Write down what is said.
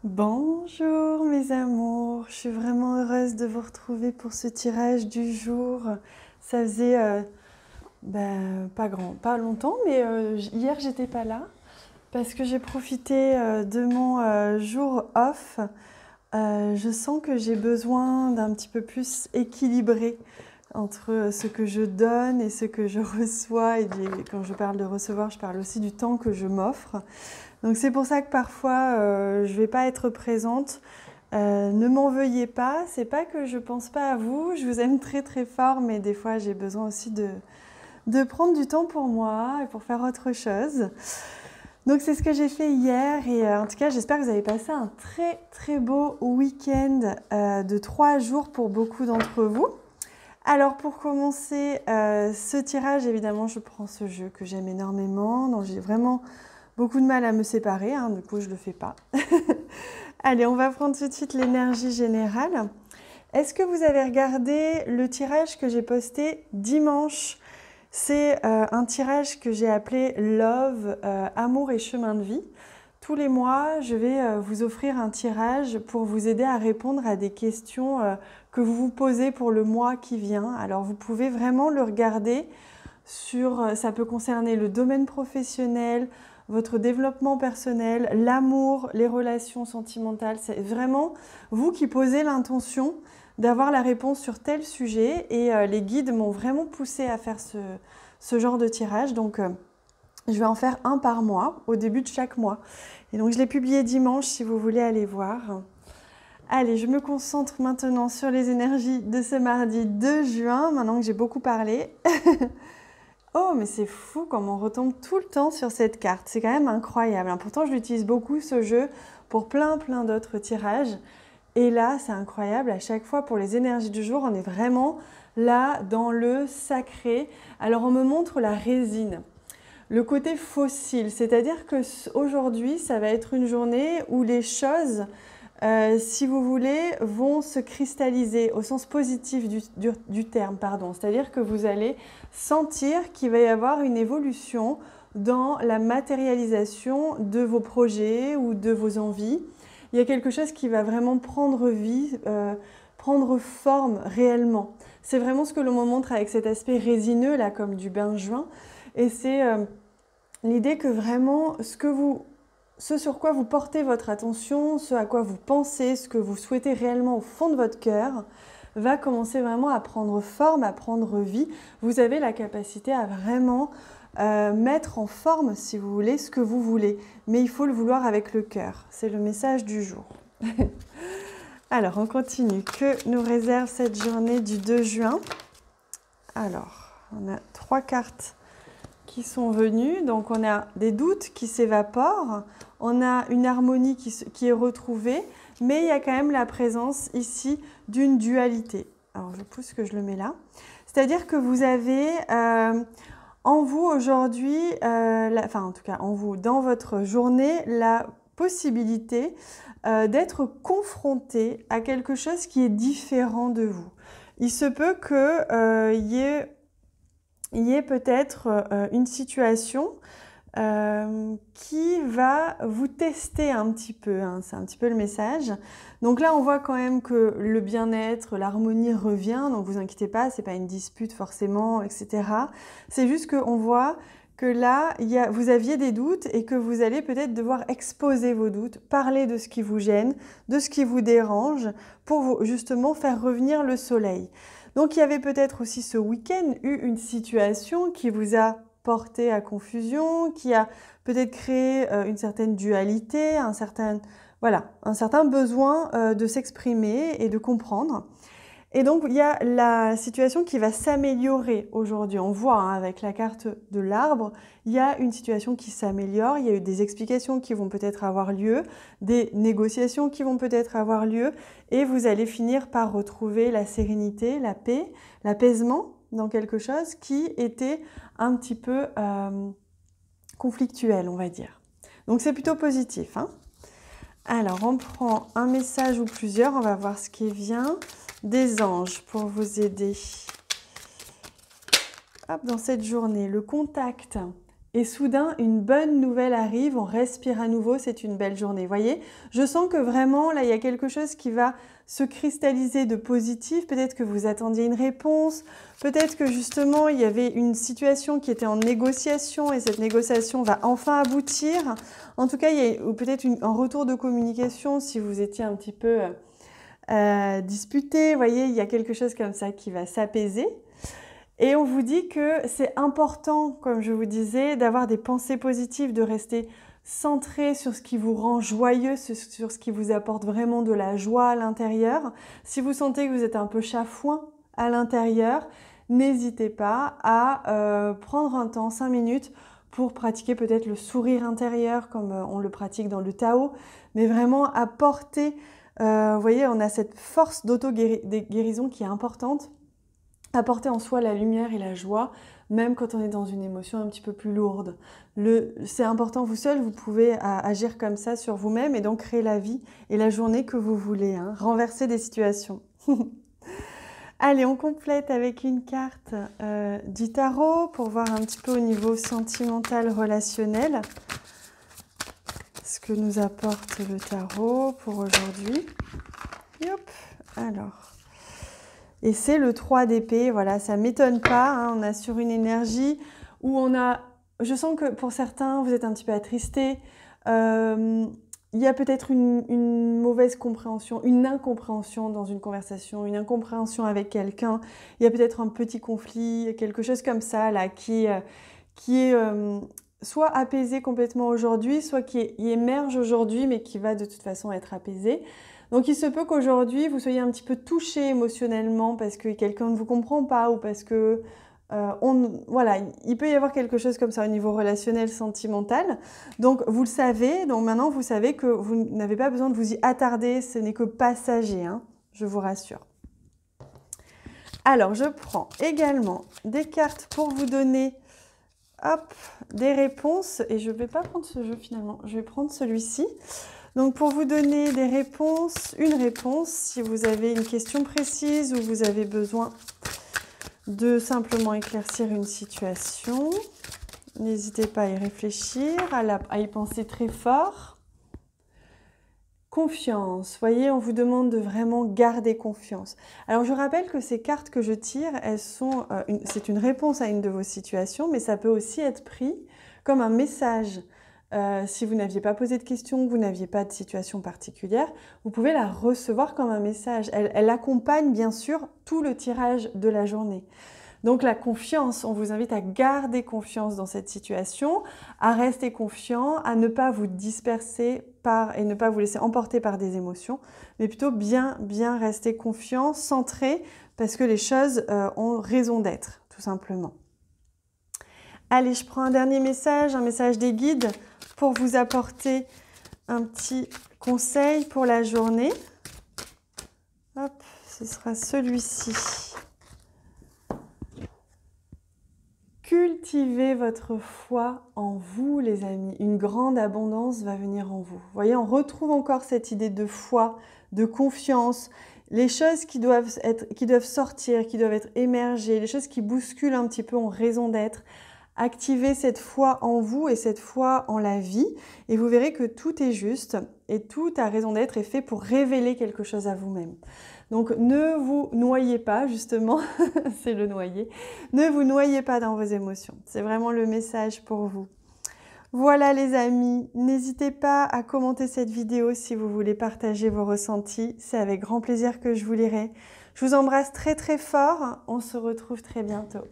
Bonjour mes amours, je suis vraiment heureuse de vous retrouver pour ce tirage du jour. Ça faisait pas longtemps, mais hier j'étais pas là parce que j'ai profité de mon jour off. Je sens que j'ai besoin d'un petit peu plus équilibré entre ce que je donne et ce que je reçois. Et quand je parle de recevoir, je parle aussi du temps que je m'offre. Donc c'est pour ça que parfois je ne vais pas être présente. Ne m'en veuillez pas, c'est pas que je pense pas à vous, je vous aime très très fort, mais des fois j'ai besoin aussi de prendre du temps pour moi et pour faire autre chose. Donc c'est ce que j'ai fait hier et en tout cas j'espère que vous avez passé un très très beau week-end de 3 jours pour beaucoup d'entre vous. Alors pour commencer ce tirage, évidemment je prends ce jeu que j'aime énormément, dont j'ai vraiment beaucoup de mal à me séparer, hein, du coup je ne le fais pas. Allez, on va prendre tout de suite l'énergie générale. Est-ce que vous avez regardé le tirage que j'ai posté dimanche? C'est un tirage que j'ai appelé Love, Amour et Chemin de vie. Tous les mois, je vais vous offrir un tirage pour vous aider à répondre à des questions que vous vous posez pour le mois qui vient. Alors vous pouvez vraiment le regarder ça peut concerner le domaine professionnel, votre développement personnel, l'amour, les relations sentimentales. C'est vraiment vous qui posez l'intention d'avoir la réponse sur tel sujet et les guides m'ont vraiment poussé à faire ce genre de tirage. Donc, je vais en faire un par mois, au début de chaque mois. Et donc, je l'ai publié dimanche si vous voulez aller voir. Allez, je me concentre maintenant sur les énergies de ce mardi 2 juin, maintenant que j'ai beaucoup parlé. Oh, mais c'est fou comme on retombe tout le temps sur cette carte. C'est quand même incroyable. Pourtant, je l'utilise beaucoup, ce jeu, pour plein d'autres tirages. Et là, c'est incroyable. À chaque fois, pour les énergies du jour, on est vraiment là dans le sacré. Alors, on me montre la résine. Le côté fossile, c'est-à-dire qu'aujourd'hui, ça va être une journée où les choses, si vous voulez, vont se cristalliser au sens positif du terme, pardon. C'est-à-dire que vous allez sentir qu'il va y avoir une évolution dans la matérialisation de vos projets ou de vos envies. Il y a quelque chose qui va vraiment prendre vie, prendre forme réellement. C'est vraiment ce que l'on me montre avec cet aspect résineux, là, comme du benjoin. Et c'est l'idée que vraiment, ce sur quoi vous portez votre attention, ce à quoi vous pensez, ce que vous souhaitez réellement au fond de votre cœur, va commencer vraiment à prendre forme, à prendre vie. Vous avez la capacité à vraiment mettre en forme, si vous voulez, ce que vous voulez. Mais il faut le vouloir avec le cœur. C'est le message du jour. Alors, on continue. Que nous réserve cette journée du 2 juin? Alors, on a 3 cartes qui sont venues. Donc, on a des doutes qui s'évaporent. On a une harmonie qui est retrouvée. Mais il y a quand même la présence ici d'une dualité. Alors, je pousse que je le mets là. C'est-à-dire que vous avez en vous aujourd'hui, en tout cas en vous, dans votre journée, la possibilité d'être confronté à quelque chose qui est différent de vous. Il se peut qu'il y ait peut-être une situation qui va vous tester un petit peu, hein, c'est un petit peu le message. Donc là, on voit quand même que le bien-être, l'harmonie revient, donc vous inquiétez pas, c'est pas une dispute forcément, etc. C'est juste qu'on voit que là, vous aviez des doutes et que vous allez peut-être devoir exposer vos doutes, parler de ce qui vous gêne, de ce qui vous dérange, pour justement faire revenir le soleil. Donc il y avait peut-être aussi ce week-end eu une situation qui vous a porté à confusion, qui a peut-être créé une certaine dualité, un certain besoin de s'exprimer et de comprendre. Et donc, il y a la situation qui va s'améliorer aujourd'hui. On voit avec la carte de l'arbre, il y a une situation qui s'améliore, il y a eu des explications qui vont peut-être avoir lieu, des négociations qui vont peut-être avoir lieu, et vous allez finir par retrouver la sérénité, la paix, l'apaisement dans quelque chose qui était un petit peu conflictuel, on va dire. Donc, c'est plutôt positif, hein. Alors, on prend un message ou plusieurs, on va voir ce qui vient des anges pour vous aider. Hop, dans cette journée, le contact et soudain, une bonne nouvelle arrive, on respire à nouveau, c'est une belle journée. Vous voyez, je sens que vraiment, là, il y a quelque chose qui va se cristalliser de positif. Peut-être que vous attendiez une réponse, peut-être que justement, il y avait une situation qui était en négociation et cette négociation va enfin aboutir. En tout cas, il y a peut-être un retour de communication si vous étiez un petit peu disputé. Vous voyez, il y a quelque chose comme ça qui va s'apaiser. Et on vous dit que c'est important, comme je vous disais, d'avoir des pensées positives, de rester centré sur ce qui vous rend joyeux, sur ce qui vous apporte vraiment de la joie à l'intérieur. Si vous sentez que vous êtes un peu chafouin à l'intérieur, n'hésitez pas à prendre un temps, 5 minutes, pour pratiquer peut-être le sourire intérieur, comme on le pratique dans le Tao, mais vraiment apporter, vous voyez, on a cette force d'auto-guérison qui est importante. Apporter en soi la lumière et la joie, même quand on est dans une émotion un petit peu plus lourde. C'est important, vous seul, vous pouvez agir comme ça sur vous-même et donc créer la vie et la journée que vous voulez, hein, renverser des situations. Allez, on complète avec une carte du tarot pour voir un petit peu au niveau sentimental, relationnel, ce que nous apporte le tarot pour aujourd'hui. Hop, alors... Et c'est le 3 d'épée, voilà, ça ne m'étonne pas, hein, on a sur une énergie où on a... Je sens que pour certains, vous êtes un petit peu attristés. Il y a peut-être une mauvaise compréhension, une incompréhension dans une conversation, une incompréhension avec quelqu'un. Il y a peut-être un petit conflit, quelque chose comme ça, là, qui est soit apaisé complètement aujourd'hui, soit qui émerge aujourd'hui, mais qui va de toute façon être apaisé. Donc, il se peut qu'aujourd'hui, vous soyez un petit peu touché émotionnellement parce que quelqu'un ne vous comprend pas ou parce que, voilà, il peut y avoir quelque chose comme ça au niveau relationnel, sentimental. Donc, vous le savez. Donc, maintenant, vous savez que vous n'avez pas besoin de vous y attarder. Ce n'est que passager, hein, je vous rassure. Alors, je prends également des cartes pour vous donner, hop, des réponses. Et je ne vais pas prendre ce jeu finalement. Je vais prendre celui-ci. Donc, pour vous donner des réponses, une réponse, si vous avez une question précise ou vous avez besoin de simplement éclaircir une situation, n'hésitez pas à y réfléchir, à y penser très fort. Confiance, voyez, on vous demande de vraiment garder confiance. Alors, je rappelle que ces cartes que je tire, c'est une réponse à une de vos situations, mais ça peut aussi être pris comme un message. Si vous n'aviez pas posé de questions, que vous n'aviez pas de situation particulière, vous pouvez la recevoir comme un message. Elle accompagne bien sûr tout le tirage de la journée. Donc la confiance, on vous invite à garder confiance dans cette situation, à rester confiant, à ne pas vous disperser et ne pas vous laisser emporter par des émotions, mais plutôt bien rester confiant, centré, parce que les choses ont raison d'être, tout simplement. Allez, je prends un dernier message, un message des guides pour vous apporter un petit conseil pour la journée. Hop, ce sera celui-ci. Cultivez votre foi en vous, les amis. Une grande abondance va venir en vous. Vous voyez, on retrouve encore cette idée de foi, de confiance, les choses qui doivent sortir, qui doivent être émergées, les choses qui bousculent un petit peu ont raison d'être. Activez cette foi en vous et cette foi en la vie et vous verrez que tout est juste et tout a raison d'être et fait pour révéler quelque chose à vous-même. Donc ne vous noyez pas, justement, c'est le noyer, ne vous noyez pas dans vos émotions. C'est vraiment le message pour vous. Voilà les amis, n'hésitez pas à commenter cette vidéo si vous voulez partager vos ressentis. C'est avec grand plaisir que je vous lirai. Je vous embrasse très fort, on se retrouve très bientôt.